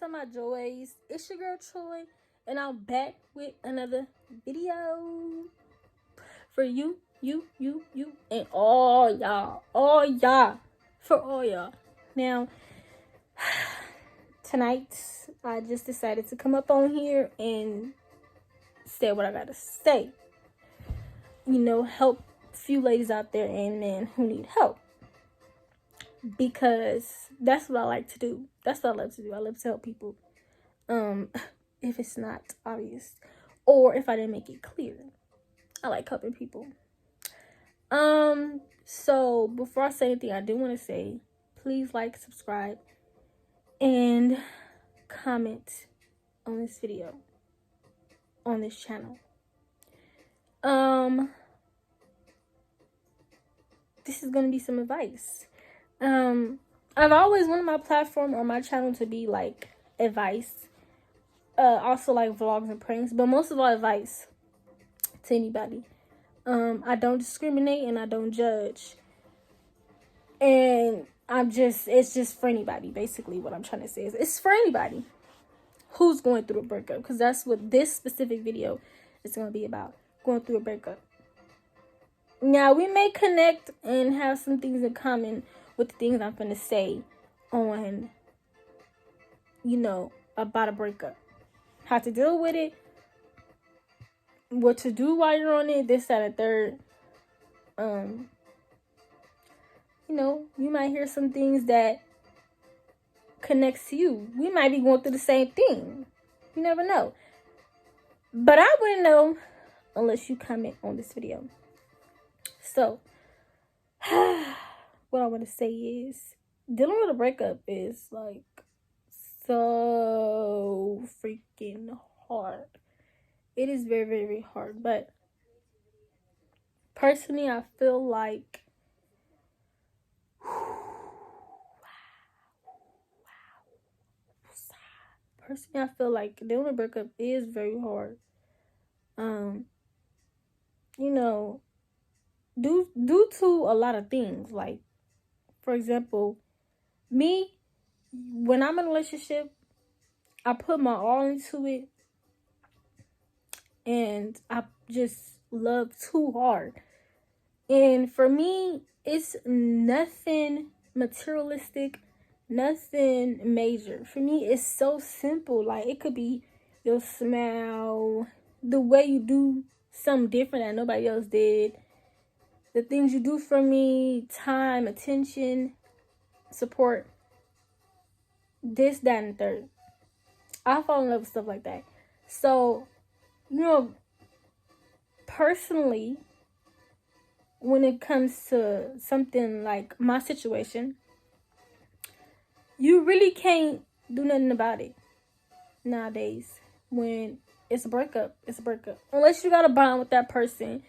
to my joys. It's your girl Troy, and I'm back with another video for you, and all y'all, for all y'all. Now, tonight, I just decided to come up on here and say what I gotta say. You know, help a few ladies out there and men who need help. Because that's what I like to do. That's what I love to do. I love to help people. If it's not obvious, or if I didn't make it clear, I like helping people. So before I say anything, I do want to say, please like, subscribe, and comment on this video, on this channel. This is gonna be some advice. I've always wanted my platform or my channel to be like advice, also like vlogs and pranks, but most of all advice to anybody. I don't discriminate and I don't judge, and it's just for anybody. Basically what I'm trying to say is it's for anybody who's going through a breakup, because that's what this specific video is going to be about, going through a breakup. Now, we may connect and have some things in common with the things I'm going to say on, about a breakup. How to deal with it, what to do while you're on it, this, that, and third. You might hear some things that connects to you. We might be going through the same thing. You never know. But I wouldn't know unless you comment on this video. So, what I want to say is, dealing with a breakup is like so freaking hard. It is very, very, very hard. But personally, I feel like dealing with a breakup is very hard. Due to a lot of things. Like, for example, me, when I'm in a relationship, I put my all into it, and I just love too hard. And for me, it's nothing materialistic, nothing major. For me, it's so simple. Like, it could be your smile, the way you do something different that nobody else did, the things you do for me, time, attention, support, this, that, and third. I fall in love with stuff like that. So, personally, when it comes to something like my situation, you really can't do nothing about it nowadays. When it's a breakup, it's a breakup. Unless you got a bond with that person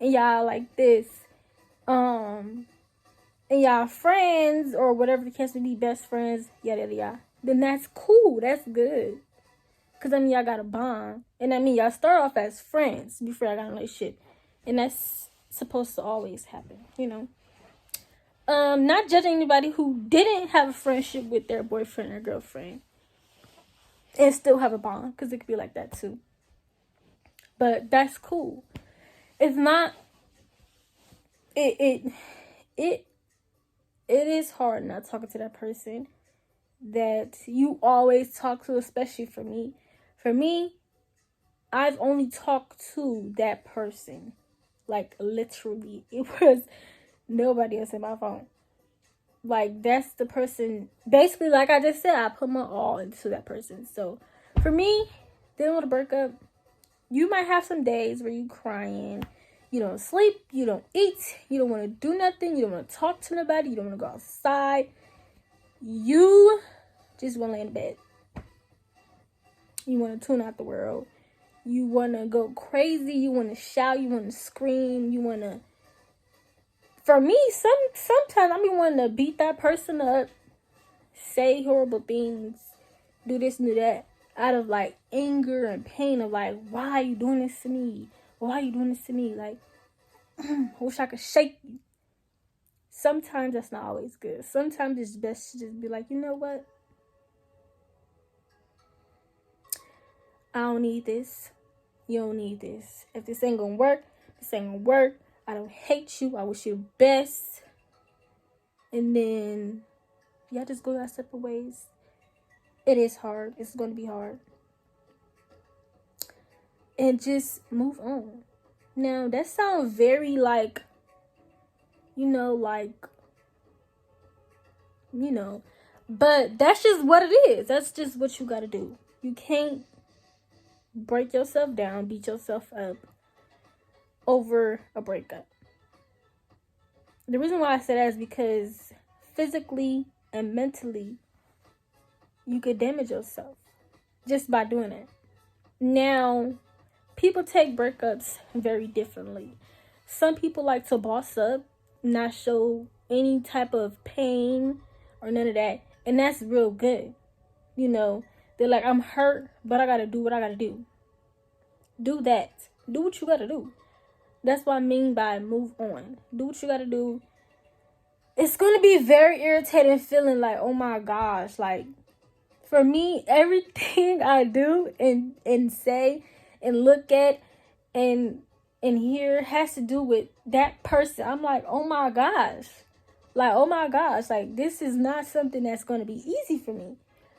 and y'all like this, and y'all friends or whatever the case may be, best friends, yada yada yada, then that's cool. That's good. Because y'all got a bond. And y'all start off as friends before y'all got a relationship. And that's supposed to always happen, Not judging anybody who didn't have a friendship with their boyfriend or girlfriend and still have a bond, because it could be like that too. But that's cool. It's not. It is hard not talking to that person that you always talk to, especially for me. For me, I've only talked to that person. Like, literally, it was nobody else in my phone. Like, that's the person. Basically, like I just said, I put my all into that person. So, for me, dealing with a breakup, you might have some days where you crying. You don't sleep. You don't eat. You don't want to do nothing. You don't want to talk to nobody. You don't want to go outside. You just want to lay in bed. You want to tune out the world. You want to go crazy. You want to shout. You want to scream. You want to... For me, sometimes I be wanting to beat that person up, say horrible things, do this and do that, out of like anger and pain of like, why are you doing this to me? Why are you doing this to me? Like, I wish I could shake you. Sometimes that's not always good. Sometimes it's best to just be like, you know what? I don't need this. You don't need this. If this ain't gonna work, this ain't gonna work. I don't hate you. I wish you the best. And then y'all just go your separate ways. It is hard. It's going to be hard. And just move on. Now, that sounds very like, but that's just what it is. That's just what you got to do. You can't break yourself down, beat yourself up over a breakup. The reason why I say that is because physically and mentally, you could damage yourself just by doing it. Now, people take breakups very differently. Some people like to boss up, not show any type of pain or none of that. And that's real good. They're like, I'm hurt, but I got to do what I got to do. Do that. Do what you got to do. That's what I mean by move on. Do what you got to do. It's going to be very irritating feeling like, oh my gosh, like, for me, everything I do and say and look at and hear has to do with that person. I'm like, oh my gosh. Like, oh my gosh. Like, this is not something that's going to be easy for me.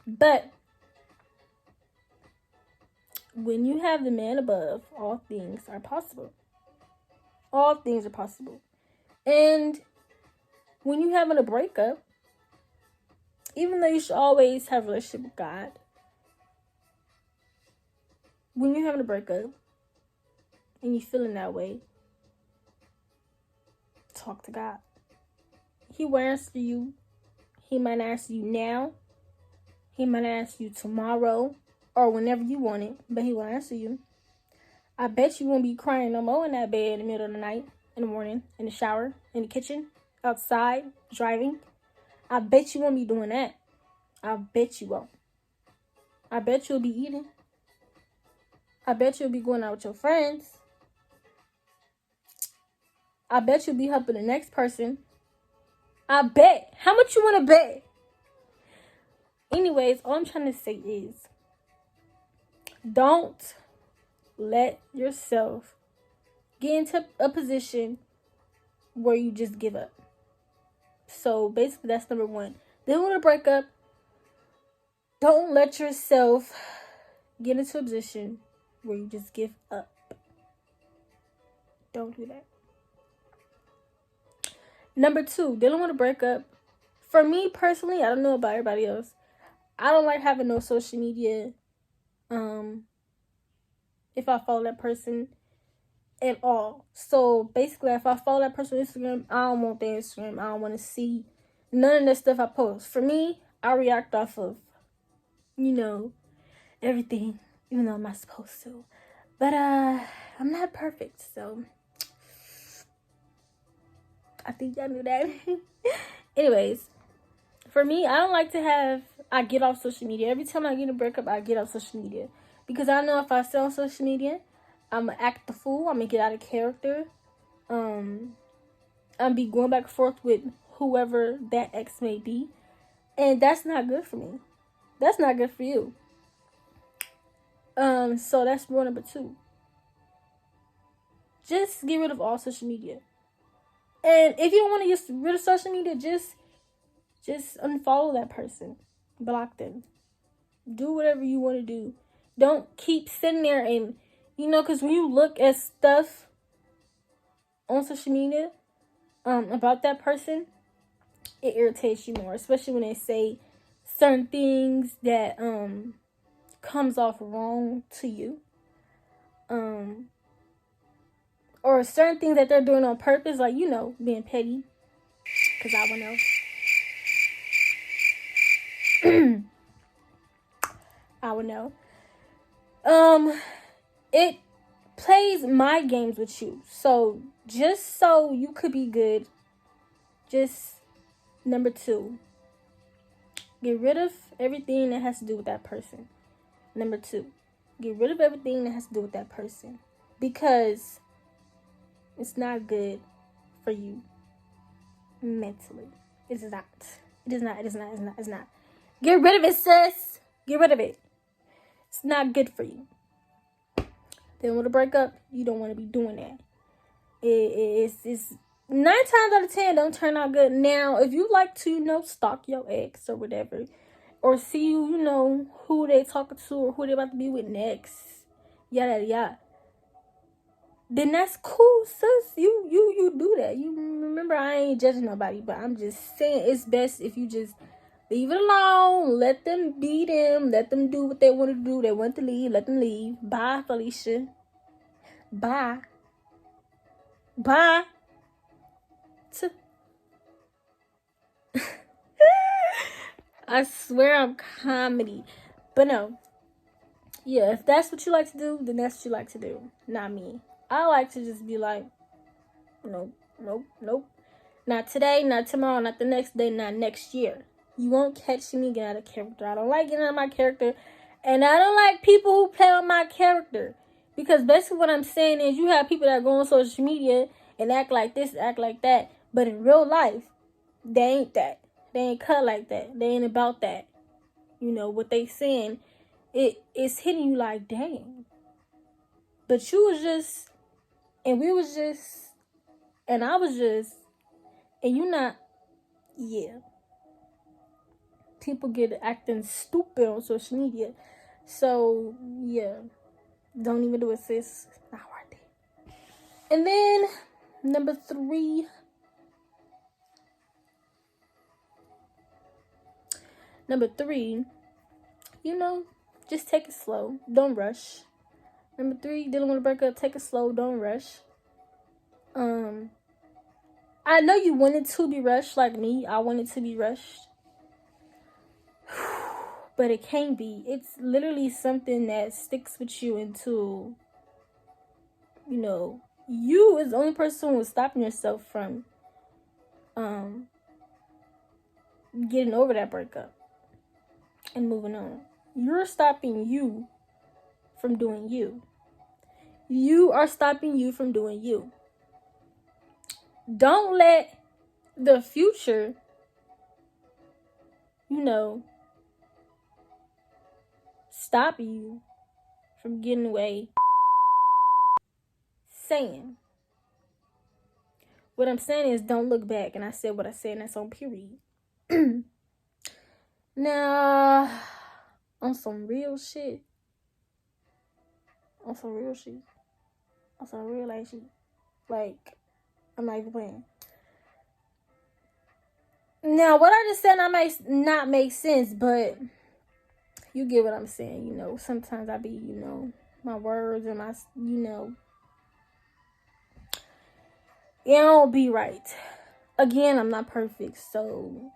But when you have the man above, all things are possible. All things are possible. And when you're having a breakup, even though you should always have a relationship with God, when you're having a breakup and you're feeling that way, talk to God. He will answer you. He might answer you now. He might answer you tomorrow or whenever you want it, but he will answer you. I bet you won't be crying no more in that bed in the middle of the night, in the morning, in the shower, in the kitchen, outside, driving. I bet you won't be doing that. I bet you won't. I bet you'll be eating. I bet you'll be going out with your friends. I bet you'll be helping the next person. I bet. How much you want to bet? Anyways, all I'm trying to say is, don't let yourself get into a position where you just give up. So basically, that's number one. Then when a breakup, don't let yourself get into a position where you just give up. Don't do that. Number two, dealing with a breakup. For me personally, I don't know about everybody else, I don't like having no social media. If I follow that person at all. So basically, if I follow that person on Instagram, I don't want their Instagram. I don't want to see none of that stuff I post. For me, I react off of, everything, even though I'm not supposed to. But I'm not perfect, so I think y'all knew that. Anyways, for me, I don't like to I get off social media. Every time I get a breakup, I get off social media. Because I know if I stay on social media, I'm going to act the fool. I'm going to get out of character. I'm be going back and forth with whoever that ex may be. And that's not good for me. That's not good for you. So that's rule number two. Just get rid of all social media. And if you don't want to get rid of social media, just unfollow that person. Block them. Do whatever you want to do. Don't keep sitting there and, because when you look at stuff on social media about that person, it irritates you more. Especially when they say certain things that comes off wrong to you. Or certain things that they're doing on purpose, like, being petty. Because I would know. I would know. It plays my games with you. So, just so you could be good, number two, get rid of everything that has to do with that person. Number two, get rid of everything that has to do with that person. Because it's not good for you mentally. It is not. It is not. It is not. It's not. Get rid of it, sis. Get rid of it. It's not good for you. They want to break up. You don't want to be doing that. It's 9 times out of 10 don't turn out good. Now, if you like to, stalk your ex or whatever, or see, who they talking to or who they about to be with next, yada yada, then that's cool, sis. You do that. You remember, I ain't judging nobody, but I'm just saying it's best if you just leave it alone. Let them be them. Let them do what they want to do. They want to leave. Let them leave. Bye, Felicia. Bye. Bye. I swear I'm comedy. But no. Yeah, if that's what you like to do, then that's what you like to do. Not me. I like to just be like, nope. Not today, not tomorrow, not the next day, not next year. You won't catch me getting out of character. I don't like getting out of my character. And I don't like people who play on my character. Because basically what I'm saying is you have people that go on social media and act like this, act like that. But in real life, they ain't that. They ain't cut like that. They ain't about that. What they saying, it's hitting you like, dang. But you was just, and we was just, and I was just, and you not, yeah. People get acting stupid on social media. So, yeah. Don't even do it, sis. It's not worth it. And then, number 3. Just take it slow. Don't rush. Number 3, dealing with a breakup, take it slow. Don't rush. I know you wanted to be rushed like me. I wanted to be rushed. But it can't be. It's literally something that sticks with you until, you is the only person who's stopping yourself from getting over that breakup and moving on. You're stopping you from doing you. You are stopping you from doing you. Don't let the future, stop you from getting away. Saying. What I'm saying is don't look back. And I said what I said, and that's on period. Now, on some real shit. On some real shit. Like, I'm not even playing. Now, what I just said might not make sense, but you get what I'm saying. Sometimes I be, my words and my, it don't be right. Again, I'm not perfect, so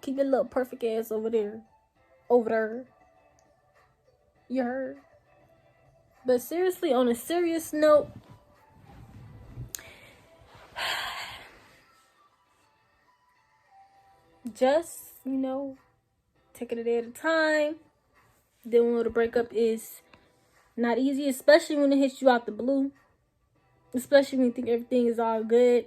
keep your little perfect ass over there. You heard? But seriously, on a serious note, just, take it a day at a time. Dealing with a breakup is not easy, especially when it hits you out the blue. Especially when you think everything is all good.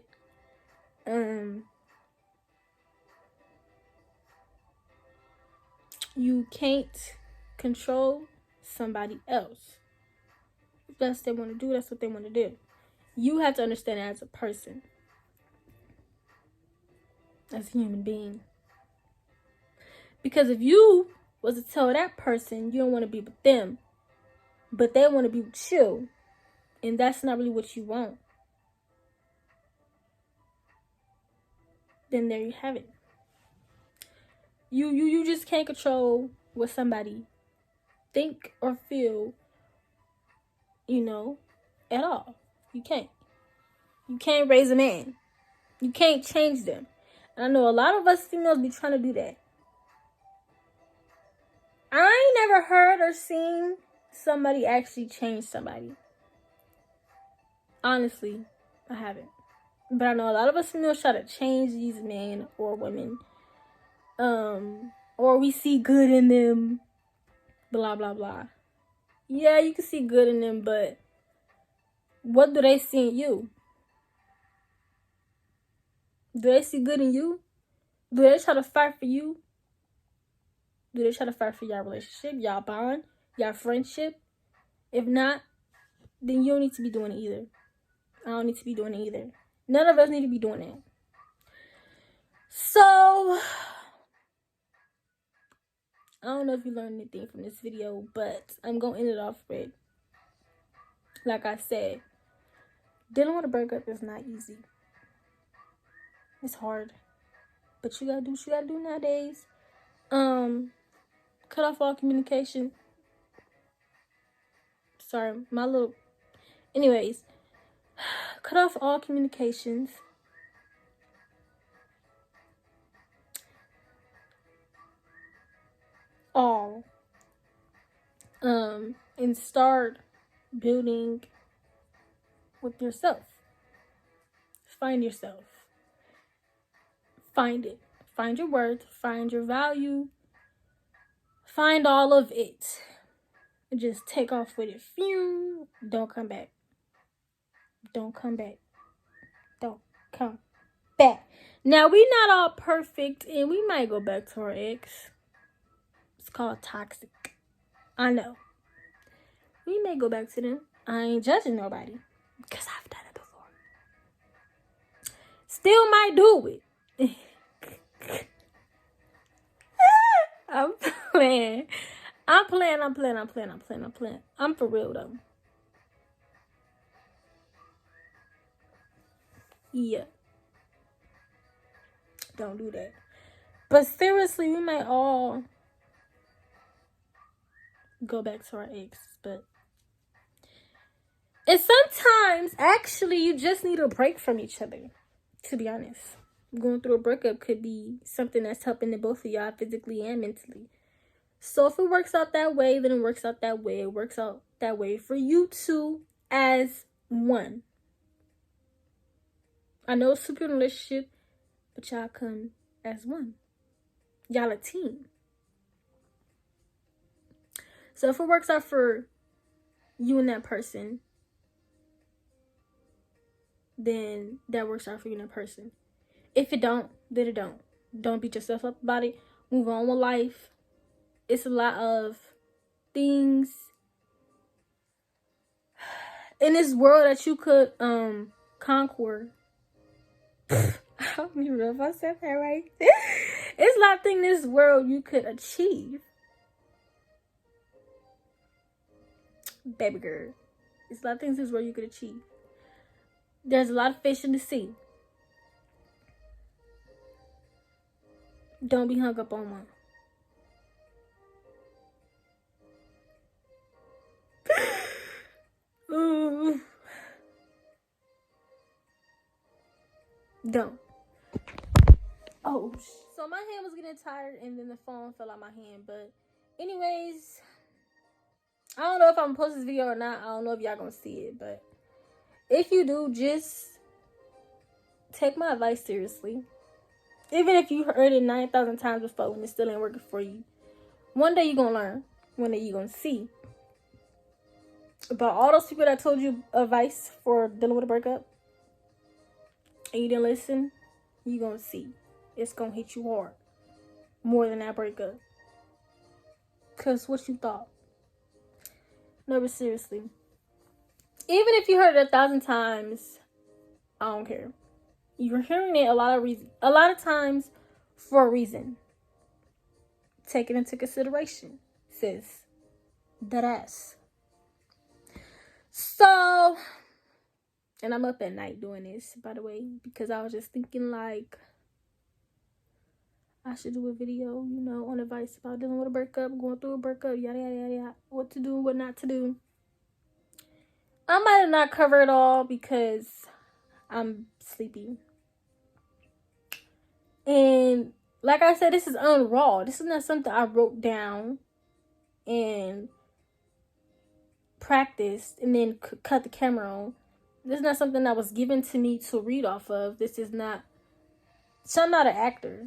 You can't control somebody else. If that's what they want to do, that's what they want to do. You have to understand it as a person. As a human being. Because if you was to tell that person you don't want to be with them, but they want to be with you, and that's not really what you want, then there you have it. You just can't control what somebody think or feel, at all. You can't. You can't raise a man. You can't change them. And I know a lot of us females be trying to do that. I ain't never heard or seen somebody actually change somebody. Honestly, I haven't. But I know a lot of us females try to change these men or women. Or we see good in them. Blah, blah, blah. Yeah, you can see good in them, but what do they see in you? Do they see good in you? Do they try to fight for you? Do they try to fight for your relationship, y'all bond, y'all friendship? If not, then you don't need to be doing it either. I don't need to be doing it either. None of us need to be doing it. So, I don't know if you learned anything from this video, but I'm going to end it off with, like I said, dealing with a breakup is not easy. It's hard. But you got to do what you got to do nowadays. Cut off all communication. Sorry, anyways, cut off all communications. All. And start building with yourself. Find yourself. Find it. Find your worth. Find your value. Find all of it. Just take off with it. Phew. Don't come back. Don't come back. Don't come back. Now, we not all perfect, and we might go back to our ex. It's called toxic. I know. We may go back to them. I ain't judging nobody, because I've done it before. Still might do it. I'm playing. I'm for real, though. Yeah. Don't do that. But seriously, we might all go back to our ex. And sometimes, actually, you just need a break from each other. To be honest. Going through a breakup could be something that's helping the both of y'all physically and mentally. So if it works out that way, then it works out that way. It works out that way for you two as one. I know it's a super relationship, but y'all come as one. Y'all a team. So if it works out for you and that person, then that works out for you and that person. If it don't, then it don't. Don't beat yourself up about it. Move on with life. It's a lot of things in this world that you could conquer. I don't even know if I said that right. It's a lot of things in this world you could achieve. Baby girl. It's a lot of things in this world you could achieve. There's a lot of fish in the sea. Don't be hung up on one. Ooh. Don't. Oh. So my hand was getting tired and then the phone fell out my hand. But anyways, I don't know if I'm gonna post this video or not. I don't know if y'all gonna see it. But if you do, just take my advice seriously. Even if you heard it 9,000 times before and it still ain't working for you. One day you're going to learn. One day you're going to see. But all those people that told you advice for dealing with a breakup and you didn't listen, you're going to see. It's going to hit you hard. More than that breakup. Because what you thought. No, but seriously. Even if you heard it 1,000 times, I don't care. You're hearing it a lot of times for a reason. Take it into consideration, sis. Deadass. So, and I'm up at night doing this, by the way, because I was just thinking like I should do a video, on advice about dealing with a breakup, going through a breakup, yada yada yada yada, what to do, what not to do. I might have not covered it all because I'm sleepy. And like I said, this is unraw. This is not something I wrote down and practiced and then cut the camera on. This is not something that was given to me to read off of. This is not... So I'm not an actor.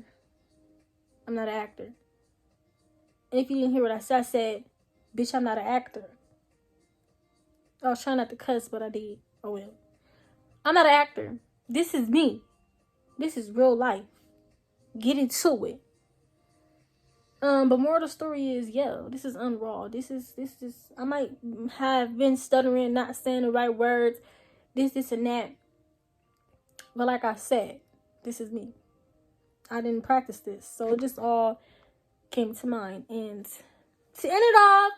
I'm not an actor. And if you didn't hear what I said, bitch, I'm not an actor. I was trying not to cuss, but I did. Oh well. I'm not an actor. This is me. This is real life. Get into it. But more of the story is, yo, this is unraw. This is I might have been stuttering, not saying the right words, this and that. But like I said, this is me. I didn't practice this. So it just all came to mind. And to end it off,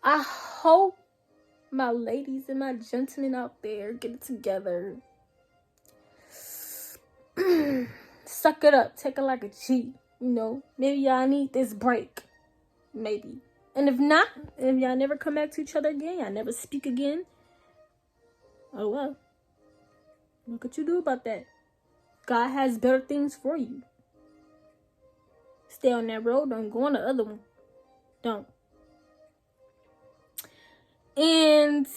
I hope my ladies and my gentlemen out there get it together. Suck it up. Take it like a G. You know, maybe y'all need this break. Maybe. And if not, if y'all never come back to each other again, y'all never speak again, oh well. What could you do about that? God has better things for you. Stay on that road. Don't go on the other one. Don't. And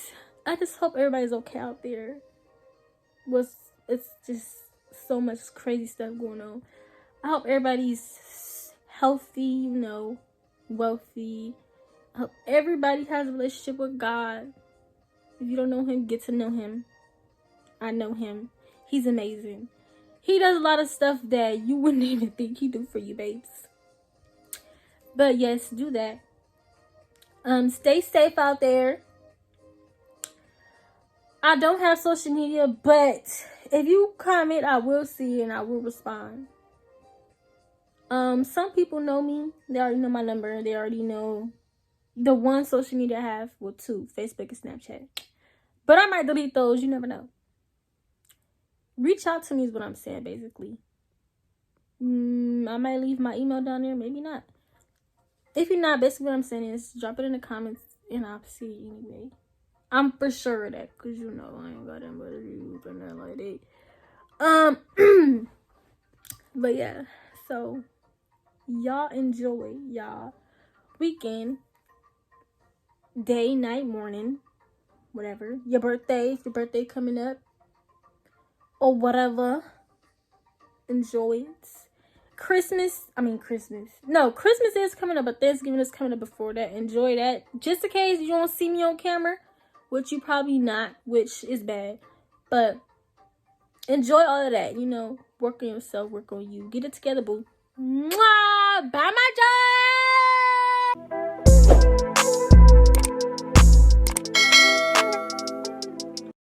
I just hope everybody's okay out there. It's just so much crazy stuff going on. I hope everybody's healthy, you know, wealthy. I hope everybody has a relationship with God. If you don't know him, get to know him. I know him. He's amazing. He does a lot of stuff that you wouldn't even think he'd do for you, babes. But yes, do that. Stay safe out there. I don't have social media, but if you comment, I will see and I will respond. Some people know me. They already know my number. They already know the one social media I have. Well, two, Facebook and Snapchat. But I might delete those. You never know. Reach out to me is what I'm saying, basically. I might leave my email down there. Maybe not. If you're not, basically what I'm saying is drop it in the comments and I'll see you anyway. I'm for sure of that, because you know I ain't got that much views and that like that. But yeah, so y'all enjoy y'all weekend, day, night, morning, whatever. Your birthday, if your birthday coming up, or whatever. Enjoy it. Christmas is coming up, but Thanksgiving is coming up before that. Enjoy that. Just in case you don't see me on camera, which you probably not, which is bad. But enjoy all of that, you know. Work on yourself, work on you. Get it together, boo. Mwah! Bye, my joy!